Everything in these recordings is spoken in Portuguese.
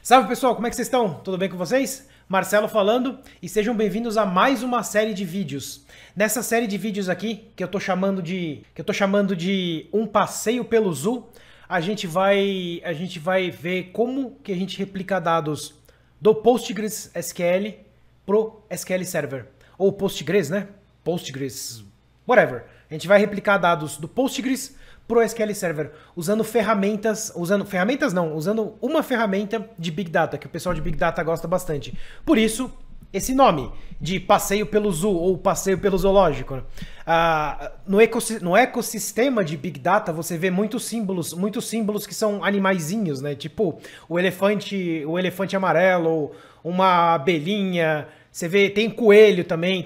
Salve pessoal, como é que vocês estão? Tudo bem com vocês? Marcelo falando e sejam bem-vindos a mais uma série de vídeos. Nessa série de vídeos aqui, que eu tô chamando de um passeio pelo Zoo, a gente vai ver como que a gente replica dados do Postgres SQL pro SQL Server. Ou Postgres, né? Postgres, whatever. A gente vai replicar dados do Postgres pro SQL Server, usando uma ferramenta de Big Data, que o pessoal de Big Data gosta bastante. Por isso, esse nome de passeio pelo Zoo ou passeio pelo zoológico. No ecossistema de Big Data, você vê muitos símbolos que são animaizinhos, né? Tipo o elefante amarelo, uma abelhinha. Você vê, tem coelho também,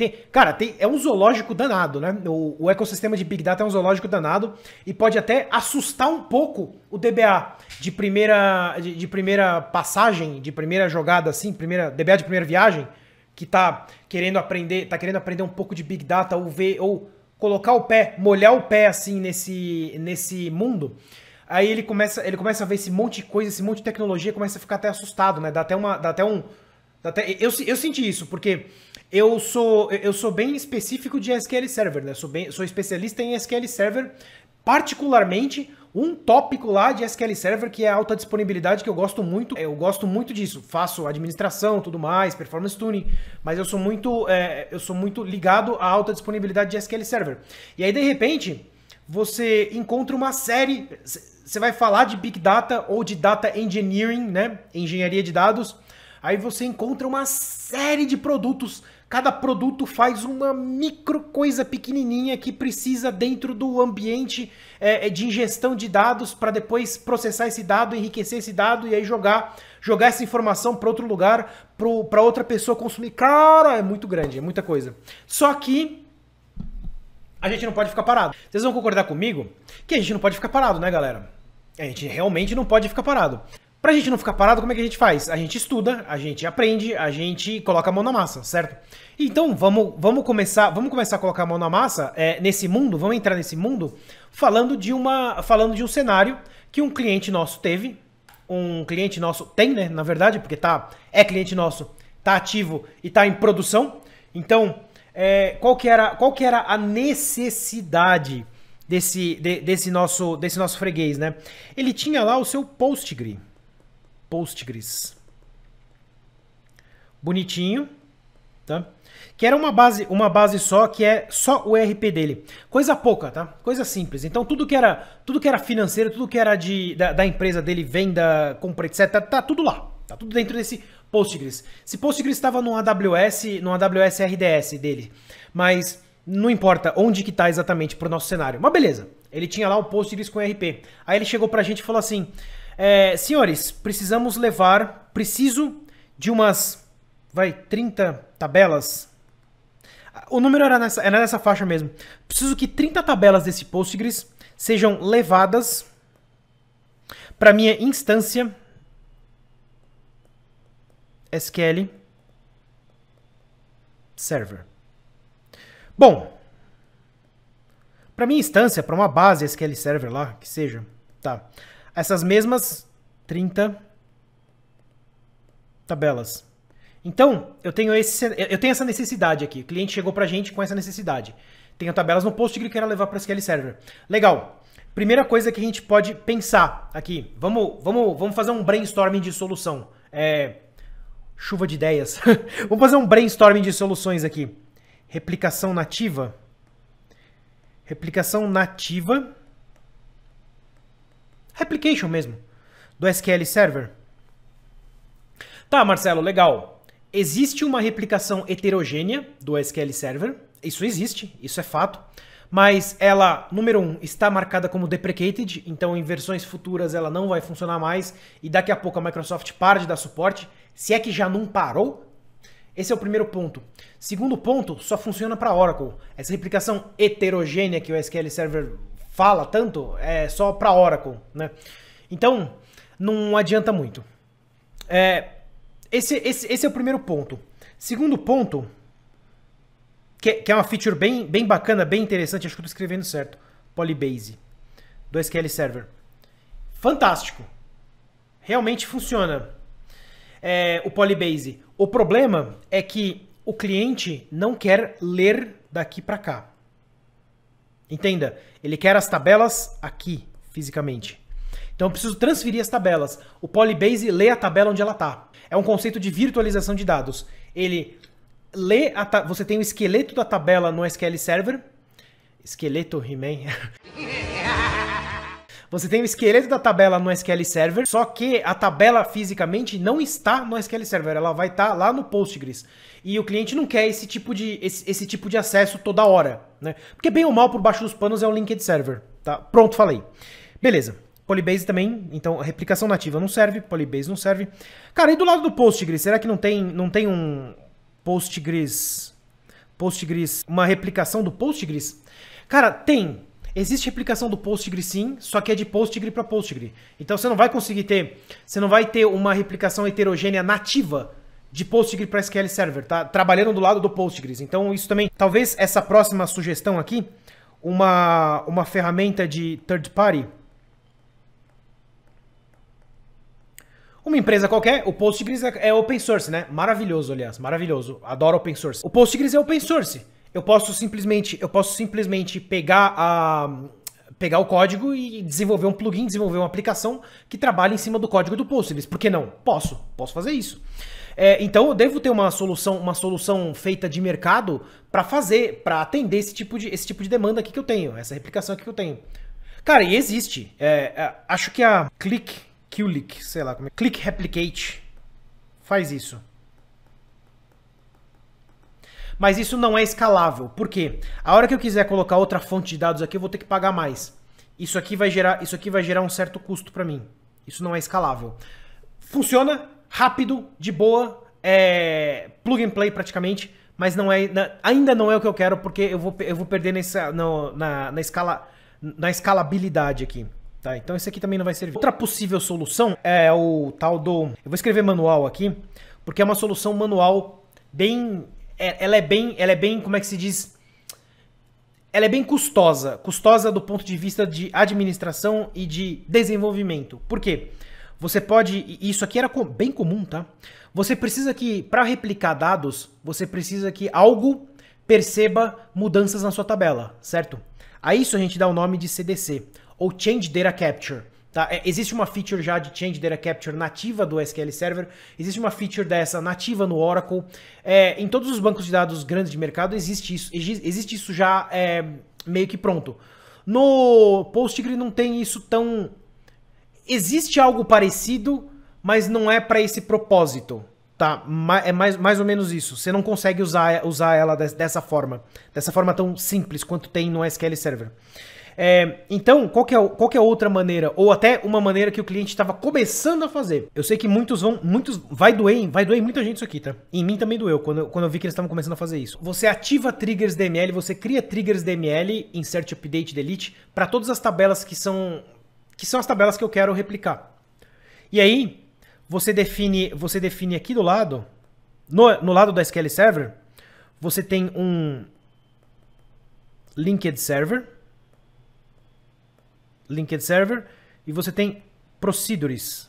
é um zoológico danado, né? O ecossistema de Big Data é um zoológico danado e pode até assustar um pouco o DBA de primeira passagem, de primeira jogada assim, DBA de primeira viagem, que tá querendo aprender um pouco de Big Data ou colocar o pé, molhar o pé assim nesse mundo. Aí ele começa a ver esse monte de coisa, esse monte de tecnologia, começa a ficar até assustado, né? Eu senti isso, porque eu sou bem específico de SQL Server, né? Sou especialista em SQL Server, particularmente um tópico lá de SQL Server que é a alta disponibilidade, que eu gosto muito. Eu gosto muito disso. Faço administração, tudo mais, performance tuning, mas eu sou muito ligado à alta disponibilidade de SQL Server. E aí, de repente, você encontra uma série. Você vai falar de Big Data ou de Data Engineering, né? Engenharia de dados. Aí você encontra uma série de produtos. Cada produto faz uma micro coisa pequenininha que precisa dentro do ambiente de ingestão de dados para depois processar esse dado, enriquecer esse dado e aí jogar essa informação para outro lugar, para outra pessoa consumir. Cara, é muito grande, é muita coisa. Só que a gente não pode ficar parado. Vocês vão concordar comigo que a gente não pode ficar parado, né, galera? A gente realmente não pode ficar parado. Pra gente não ficar parado, como é que a gente faz? A gente estuda, a gente aprende, a gente coloca a mão na massa, certo? Então, vamos começar a colocar a mão na massa nesse mundo, vamos entrar nesse mundo falando de um cenário que um cliente nosso teve, tem, né, na verdade, porque é cliente nosso, tá ativo e tá em produção. Então, qual que era a necessidade desse nosso freguês, né? Ele tinha lá o seu Postgres. Bonitinho, tá? Que era uma base só, que é só o ERP dele. Coisa pouca, tá? Coisa simples. Então tudo que era financeiro, tudo que era da empresa dele, venda, compra, etc, tá tudo lá. Tá tudo dentro desse Postgres. Esse Postgres estava no AWS RDS dele. Mas não importa onde que tá exatamente pro nosso cenário. Mas beleza. Ele tinha lá o Postgres com ERP. Aí ele chegou pra gente e falou assim: senhores, preciso de umas, 30 tabelas. O número era nessa faixa mesmo. Preciso que 30 tabelas desse Postgres sejam levadas para minha instância SQL Server. Bom, para minha instância, para uma base SQL Server lá, que seja, tá? Essas mesmas 30 tabelas. Então, eu tenho essa necessidade aqui. O cliente chegou pra gente com essa necessidade. Tenho tabelas no Postgres que quero levar para SQL Server. Legal. Primeira coisa que a gente pode pensar aqui. Vamos fazer um brainstorming de solução. Chuva de ideias. Vamos fazer um brainstorming de soluções aqui. Replicação nativa. Replicação nativa. Replication mesmo, do SQL Server. Tá, Marcelo, legal. Existe uma replicação heterogênea do SQL Server. Isso existe, isso é fato. Mas ela, número 1, está marcada como deprecated. Então, em versões futuras, ela não vai funcionar mais. E daqui a pouco a Microsoft para de dar suporte. Se é que já não parou. Esse é o primeiro ponto. Segundo ponto, só funciona para Oracle. Essa replicação heterogênea que o SQL Server fala tanto, é só para Oracle, né? Então, não adianta muito. Esse é o primeiro ponto. Segundo ponto, que é uma feature bem bacana, bem interessante, acho que eu estou escrevendo certo. Polybase, do SQL Server. Fantástico. Realmente funciona. o Polybase. O problema é que o cliente não quer ler daqui para cá. Entenda, ele quer as tabelas aqui, fisicamente. Então eu preciso transferir as tabelas. O Polybase lê a tabela onde ela está. É um conceito de virtualização de dados. Ele lê você tem o esqueleto da tabela no SQL Server. Esqueleto, He-Man. Você tem o esqueleto da tabela no SQL Server, só que a tabela fisicamente não está no SQL Server, ela vai estar lá no Postgres. E o cliente não quer esse tipo de acesso toda hora, né? Porque bem ou mal por baixo dos panos é um linked server, tá? Pronto, falei. Beleza. Polybase também, então a replicação nativa não serve, Polybase não serve. Cara, e do lado do Postgres, será que não tem um Postgres, uma replicação do Postgres? Cara, tem. Existe replicação do Postgre sim, só que é de Postgre para Postgre. Então você não vai conseguir ter, você não vai ter uma replicação heterogênea nativa de Postgre para SQL Server, tá? Trabalhando do lado do Postgres. Então isso também, talvez essa próxima sugestão aqui, uma ferramenta de third party, uma empresa qualquer, o Postgres é open source, né? Maravilhoso, aliás, maravilhoso. Adoro open source. O Postgres é open source. Eu posso simplesmente pegar o código e desenvolver um plugin, desenvolver uma aplicação que trabalhe em cima do código do Postgres. Por que não? Posso fazer isso. Então eu devo ter uma solução feita de mercado para atender esse tipo de demanda aqui que eu tenho, essa replicação aqui que eu tenho. Cara, e existe. Acho que a Qlik, sei lá como é. Click Replicate faz isso. Mas isso não é escalável. Por quê? A hora que eu quiser colocar outra fonte de dados aqui, eu vou ter que pagar mais. Isso aqui vai gerar um certo custo para mim. Isso não é escalável. Funciona rápido, de boa, plug and play praticamente, mas ainda não é o que eu quero, porque eu vou perder na escalabilidade aqui. Tá, então esse aqui também não vai servir. Outra possível solução é o tal do... Eu vou escrever manual aqui, porque é uma solução manual bem... Ela é bem, como é que se diz? Ela é bem custosa. Custosa do ponto de vista de administração e de desenvolvimento. Por quê? Você pode... Isso aqui era bem comum, tá? Você precisa que, para replicar dados, você precisa que algo perceba mudanças na sua tabela, certo? A isso a gente dá o nome de CDC, ou Change Data Capture. Tá? Existe uma feature já de Change Data Capture nativa do SQL Server, existe uma feature dessa nativa no Oracle. Em todos os bancos de dados grandes de mercado existe isso já meio que pronto. No Postgre não tem isso tão... Existe algo parecido, mas não é para esse propósito. Tá? É mais ou menos isso. Você não consegue usar ela dessa forma tão simples quanto tem no SQL Server. Então, qual que é outra maneira? Ou até uma maneira que o cliente estava começando a fazer. Eu sei que vai doer muita gente isso aqui, tá? Em mim também doeu, quando eu vi que eles estavam começando a fazer isso. Você ativa triggers DML, você cria triggers DML, insert, update, delete, para todas as tabelas que são as tabelas que eu quero replicar. E aí, você define aqui do lado, no lado da SQL Server, você tem um linked server, e você tem procedures.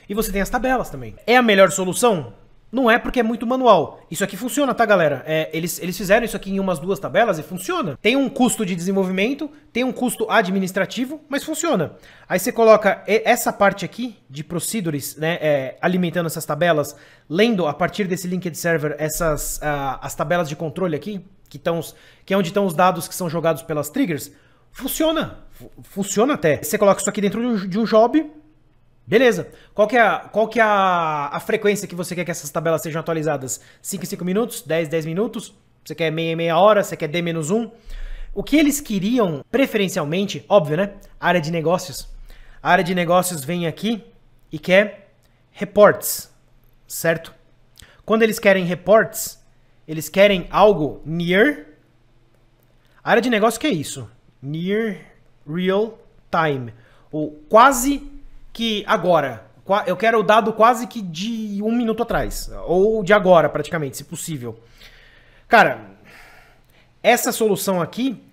E você tem as tabelas também. É a melhor solução? Não é, porque é muito manual. Isso aqui funciona, tá, galera? Eles fizeram isso aqui em umas 2 tabelas e funciona. Tem um custo de desenvolvimento, tem um custo administrativo, mas funciona. Aí você coloca essa parte aqui de procedures, né, alimentando essas tabelas, lendo a partir desse linked server as tabelas de controle aqui, que é onde estão os dados que são jogados pelas triggers. Funciona. Funciona até. Você coloca isso aqui dentro de um job. Beleza. Qual que é a frequência que você quer que essas tabelas sejam atualizadas? 5 em 5 minutos? 10 em 10 minutos? Você quer meia em meia hora? Você quer D-1? O que eles queriam, preferencialmente, óbvio, né? Área de negócios. A área de negócios vem aqui e quer reports, certo? Quando eles querem reports, eles querem algo near. A área de negócio que é isso? Near real time. Ou quase que agora. Eu quero o dado quase que de 1 minuto atrás. Ou de agora, praticamente, se possível. Cara, essa solução aqui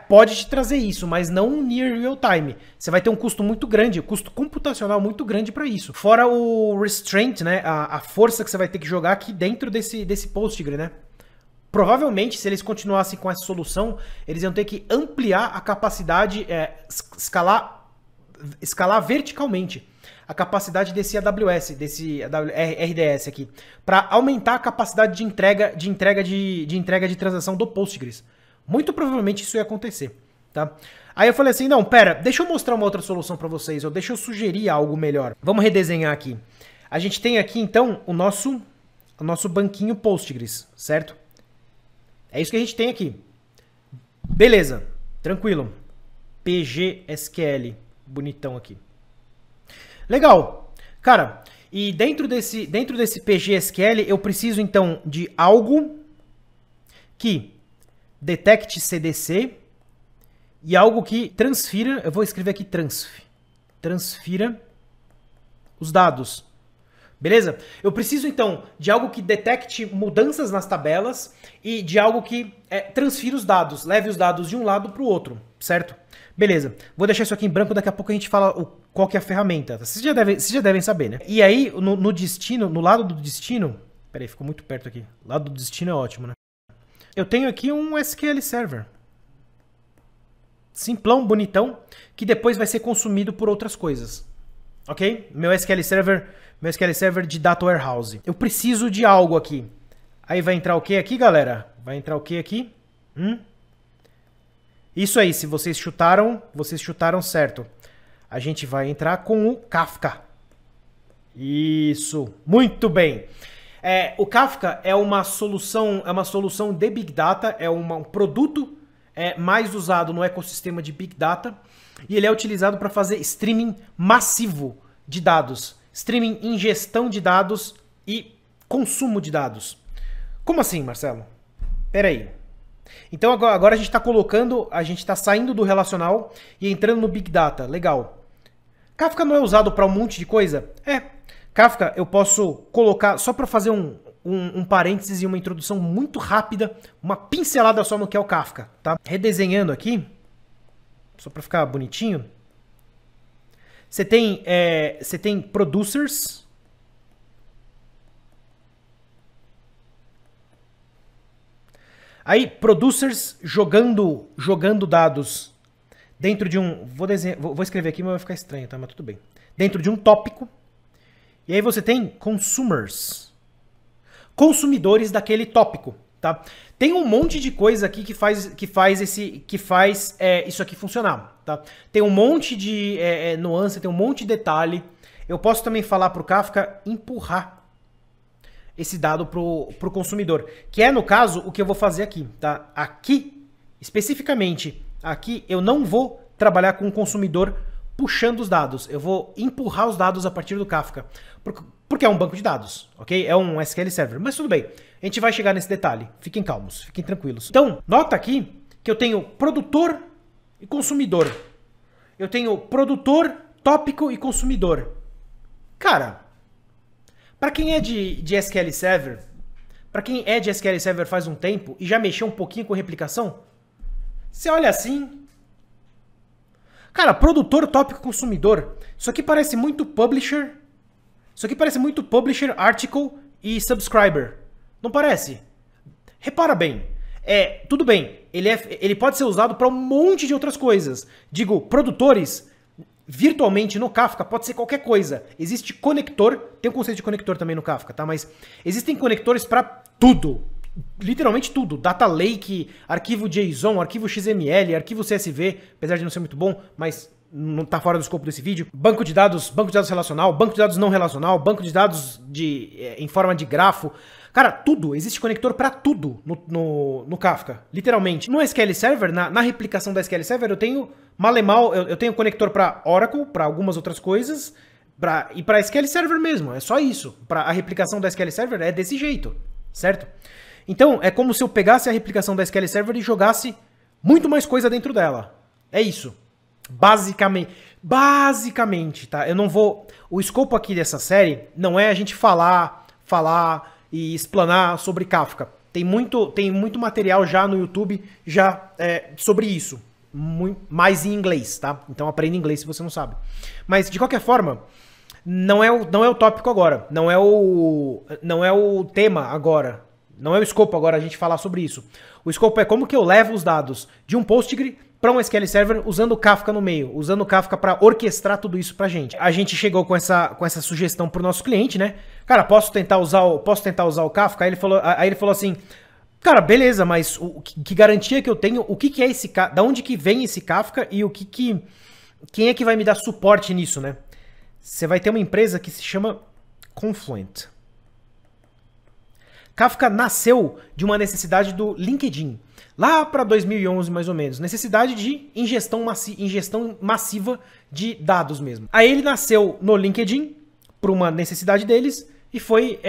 pode te trazer isso, mas não near real time. Você vai ter um custo muito grande, um custo computacional muito grande para isso. Fora o restraint, né? A força que você vai ter que jogar aqui dentro desse Postgre, né? Provavelmente, se eles continuassem com essa solução, eles iam ter que ampliar a capacidade, escalar verticalmente a capacidade desse AWS, desse RDS aqui, para aumentar a capacidade de entrega de transação do Postgres. Muito provavelmente isso ia acontecer, tá? Aí eu falei assim, não, pera, deixa eu mostrar uma outra solução para vocês, ou deixa eu sugerir algo melhor. Vamos redesenhar aqui. A gente tem aqui, então, o nosso banquinho Postgres, certo? É isso que a gente tem aqui. Beleza, tranquilo. PGSQL, bonitão aqui. Legal. Cara, e dentro desse PGSQL eu preciso então de algo que detecte CDC e algo que transfira, eu vou escrever aqui transfira os dados. Beleza? Eu preciso então de algo que detecte mudanças nas tabelas e de algo que transfira os dados, leve os dados de um lado para o outro, certo? Beleza, vou deixar isso aqui em branco, daqui a pouco a gente fala qual que é a ferramenta. Vocês já devem saber, né? E aí, no destino, no lado do destino... Peraí, ficou muito perto aqui. Lado do destino é ótimo, né? Eu tenho aqui um SQL Server. Simplão, bonitão, que depois vai ser consumido por outras coisas. Ok? Meu SQL Server de Data Warehouse. Eu preciso de algo aqui. Aí vai entrar o que aqui, galera? Vai entrar o que aqui? Isso aí, se vocês chutaram certo. A gente vai entrar com o Kafka. Isso, muito bem. O Kafka é uma solução de Big Data, é um produto mais usado no ecossistema de Big Data, e ele é utilizado para fazer streaming massivo de dados, streaming, ingestão de dados e consumo de dados. Como assim, Marcelo? Peraí. Então agora a gente está saindo do relacional e entrando no Big Data. Legal. Kafka não é usado para um monte de coisa? Kafka eu posso colocar, só para fazer um parênteses e uma introdução muito rápida, uma pincelada só no que é o Kafka, tá? Redesenhando aqui, só para ficar bonitinho. Você tem producers. Aí, producers jogando dados dentro de um... Vou escrever aqui, mas vai ficar estranho, tá? Mas tudo bem. Dentro de um tópico. E aí você tem consumers. Consumidores daquele tópico, tá? Tem um monte de coisa aqui que faz isso aqui funcionar, tá? Tem um monte de nuance, tem um monte de detalhe. Eu posso também falar para o Kafka empurrar esse dado pro consumidor, que é, no caso, o que eu vou fazer aqui, tá? Aqui, especificamente, aqui eu não vou trabalhar com o consumidor puxando os dados. Eu vou empurrar os dados a partir do Kafka, porque é um banco de dados, ok? É um SQL Server, mas tudo bem. A gente vai chegar nesse detalhe. Fiquem calmos, fiquem tranquilos. Então, nota aqui que eu tenho produtor e consumidor. Eu tenho produtor, tópico e consumidor. Cara... Para quem é de SQL Server, faz um tempo e já mexeu um pouquinho com replicação, você olha assim, cara, produtor, tópico, consumidor, isso aqui parece muito publisher, article e subscriber, não parece? Repara bem, tudo bem, ele pode ser usado para um monte de outras coisas, digo, produtores... Virtualmente no Kafka pode ser qualquer coisa. Existe conector, tem um conceito de conector também no Kafka, tá? Mas existem conectores para tudo. Literalmente tudo. Data Lake, arquivo JSON, arquivo XML, arquivo CSV, apesar de não ser muito bom, mas não tá fora do escopo desse vídeo. Banco de dados relacional, banco de dados não relacional, banco de dados em forma de grafo. Cara, tudo. Existe conector para tudo no Kafka, literalmente. No SQL Server, na replicação da SQL Server, eu tenho malemal, eu tenho conector para Oracle, para algumas outras coisas, e para SQL Server mesmo. É só isso. A replicação da SQL Server é desse jeito, certo? Então, é como se eu pegasse a replicação da SQL Server e jogasse muito mais coisa dentro dela. É isso. Basicamente, tá? Eu não vou... O escopo aqui dessa série não é a gente falar e explanar sobre Kafka. Tem muito material já no YouTube já sobre isso. Mais em inglês, tá? Então aprenda inglês se você não sabe. Mas, de qualquer forma, não é o tópico agora. Não é o tema agora. Não é o escopo agora a gente falar sobre isso. O escopo é como que eu levo os dados de um Postgre para um SQL Server usando o Kafka no meio, usando o Kafka para orquestrar tudo isso pra gente. A gente chegou com essa sugestão pro nosso cliente, né? Cara, posso tentar usar o Kafka? Aí ele falou assim, cara, beleza, mas que garantia que eu tenho? O que é esse Kafka? Da onde que vem esse Kafka e quem é que vai me dar suporte nisso, né? Você vai ter uma empresa que se chama Confluent. Kafka nasceu de uma necessidade do LinkedIn, lá para 2011 mais ou menos, necessidade de ingestão massiva de dados mesmo. Aí ele nasceu no LinkedIn, por uma necessidade deles, e foi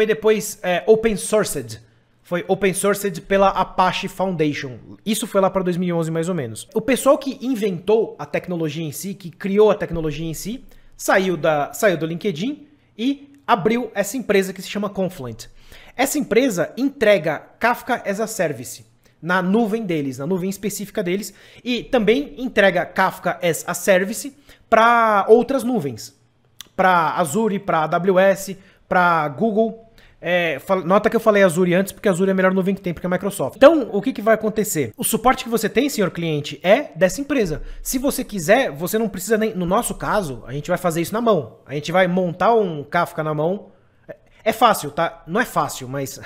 depois open sourced. Foi open sourced pela Apache Foundation. Isso foi lá para 2011 mais ou menos. O pessoal que inventou a tecnologia em si, que criou a tecnologia em si, saiu do LinkedIn e abriu essa empresa que se chama Confluent. Essa empresa entrega Kafka as a Service na nuvem deles, na nuvem específica deles, e também entrega Kafka as a Service para outras nuvens, para Azure, para AWS, para Google. Nota que eu falei Azure antes, porque Azure é a melhor nuvem que tem, porque é a Microsoft. Então, o que vai acontecer? O suporte que você tem, senhor cliente, é dessa empresa. Se você quiser, você não precisa nem... No nosso caso, a gente vai fazer isso na mão. A gente vai montar um Kafka na mão. É fácil, tá? Não é fácil, mas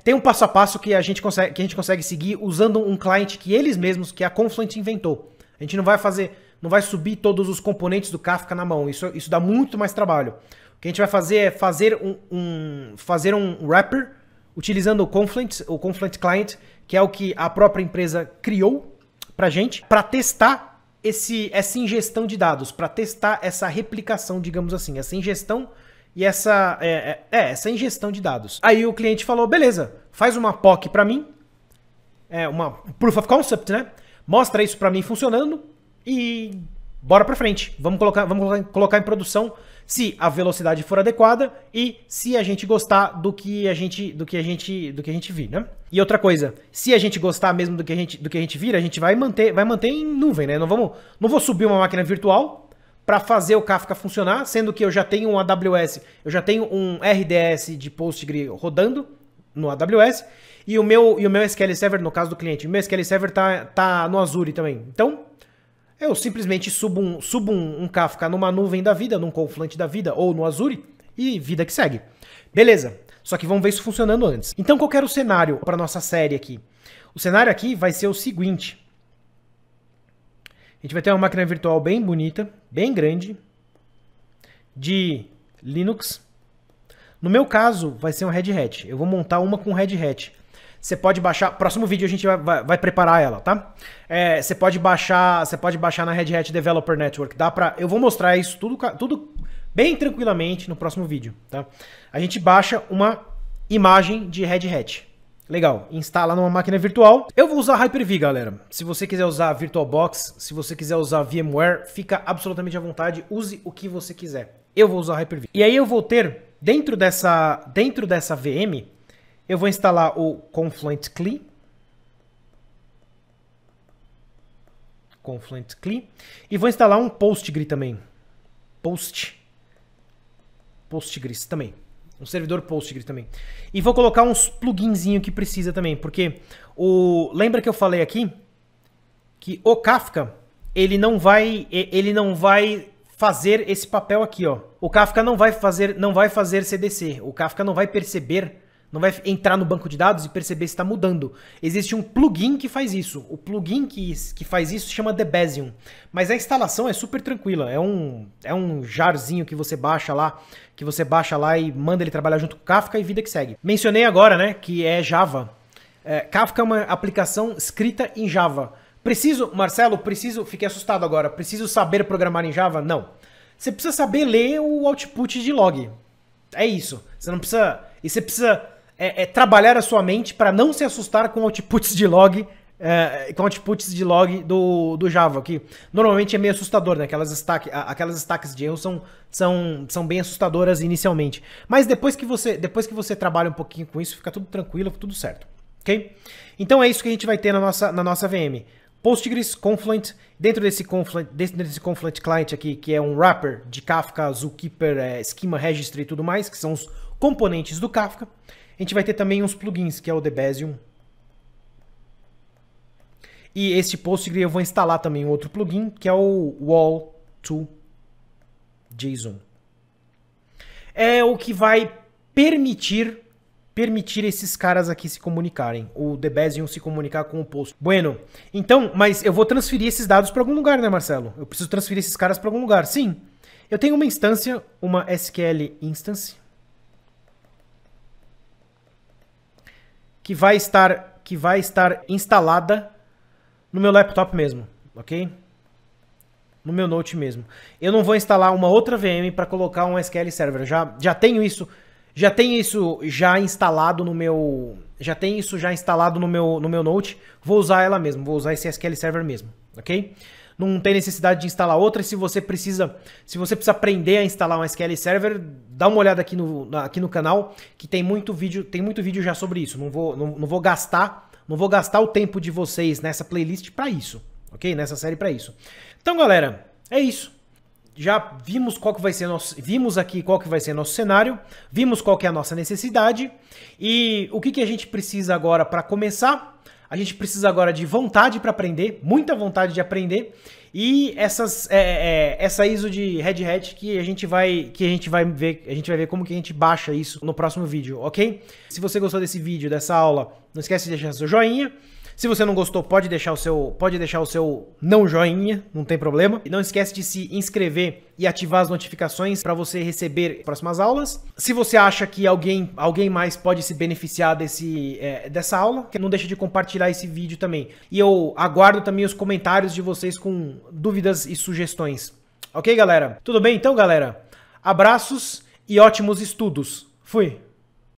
tem um passo a passo que a gente consegue seguir usando um cliente que eles mesmos, que a Confluent inventou. A gente não vai subir todos os componentes do Kafka na mão. Isso dá muito mais trabalho. O que a gente vai fazer é fazer um wrapper utilizando o Confluent Client, que é o que a própria empresa criou pra gente, para testar essa ingestão de dados, para testar essa replicação, digamos assim, essa ingestão e essa ingestão de dados. Aí o cliente falou, beleza, faz uma POC para mim, uma Proof of Concept, né? Mostra isso para mim funcionando e bora para frente. Vamos colocar em produção se a velocidade for adequada e se a gente gostar do que a gente vir, né? E outra coisa, se a gente gostar mesmo do que a gente vir, a gente vai manter em nuvem, né? Não vou subir uma máquina virtual para fazer o Kafka funcionar, sendo que eu já tenho um AWS, eu já tenho um RDS de Postgre rodando no AWS, e o meu SQL Server, no caso do cliente, o meu SQL Server tá no Azure também. Então, eu simplesmente subo um Kafka numa nuvem da vida, num Confluent da vida, ou no Azure, e vida que segue. Beleza, só que vamos ver isso funcionando antes. Então, qual que era o cenário para nossa série aqui? O cenário aqui vai ser o seguinte. A gente vai ter uma máquina virtual bem bonita, bem grande, de Linux. No meu caso, vai ser um Red Hat. Eu vou montar uma com Red Hat. Você pode baixar... Próximo vídeo a gente vai preparar ela, tá? Você pode baixar na Red Hat Developer Network. Eu vou mostrar isso tudo bem tranquilamente no próximo vídeo, tá? A gente baixa uma imagem de Red Hat. Legal, instala numa máquina virtual. Eu vou usar Hyper-V, galera. Se você quiser usar VirtualBox, se você quiser usar VMware, fica absolutamente à vontade. Use o que você quiser. Eu vou usar Hyper-V. E aí eu vou ter, dentro dessa VM, eu vou instalar o Confluent CLI. E vou instalar um Postgre também. Postgres também. Um servidor Postgre também. E vou colocar uns pluginzinho que precisa também, porque lembra que eu falei aqui que o Kafka, ele não vai fazer esse papel aqui, ó. O Kafka não vai fazer CDC. O Kafka não vai perceber, não vai entrar no banco de dados e perceber se está mudando. Existe um plugin que faz isso. O plugin que faz isso se chama Debezium. Mas a instalação é super tranquila. É um jarzinho que você baixa lá e manda ele trabalhar junto com o Kafka e vida que segue. Mencionei agora, né, que é Java. Kafka é uma aplicação escrita em Java. Marcelo, fiquei assustado agora. Preciso saber programar em Java? Não. Você precisa saber ler o output de log. É isso. Você não precisa... E você precisa trabalhar a sua mente para não se assustar com outputs de log com outputs de log do Java, que normalmente é meio assustador, né? Aquelas stacks de erros são bem assustadoras inicialmente. Mas depois que você trabalha um pouquinho com isso, fica tudo tranquilo, tudo certo, ok? Então é isso que a gente vai ter na nossa VM. Postgres, Confluent, dentro desse Confluent Client aqui, que é um wrapper de Kafka, Zookeeper, Schema Registry e tudo mais, que são os componentes do Kafka. A gente vai ter também uns plugins, que é o Debezium. E este Postgre eu vou instalar também um outro plugin, que é o Wall2JSON. É o que vai permitir esses caras aqui se comunicarem. O Debezium se comunicar com o Post. Bueno, então, mas eu vou transferir esses dados para algum lugar, né, Marcelo? Eu preciso transferir esses caras para algum lugar. Sim, eu tenho uma instância, uma SQL Instance, que vai estar instalada no meu laptop mesmo, ok? No meu Note mesmo. Eu não vou instalar uma outra VM para colocar um SQL Server. Já tenho isso já instalado no meu Note. Vou usar ela mesmo, vou usar esse SQL Server mesmo, ok? Não tem necessidade de instalar outra. Se você precisa aprender a instalar um SQL Server, dá uma olhada aqui no canal, que tem muito vídeo já sobre isso. Não vou gastar o tempo de vocês nessa playlist para isso, ok? Nessa série para isso. Então, galera, é isso. Já vimos vimos aqui qual que vai ser nosso cenário, vimos qual que é a nossa necessidade e o que a gente precisa agora para começar. A gente precisa agora de vontade para aprender, muita vontade de aprender e essa ISO de Red Hat que a gente vai ver como que a gente baixa isso no próximo vídeo, ok? Se você gostou desse vídeo, dessa aula, não esquece de deixar seu joinha. Se você não gostou, pode deixar o seu não joinha, não tem problema. E não esquece de se inscrever e ativar as notificações para você receber próximas aulas. Se você acha que alguém mais pode se beneficiar dessa aula, não deixa de compartilhar esse vídeo também. E eu aguardo também os comentários de vocês com dúvidas e sugestões. Ok, galera? Tudo bem então, galera? Abraços e ótimos estudos. Fui!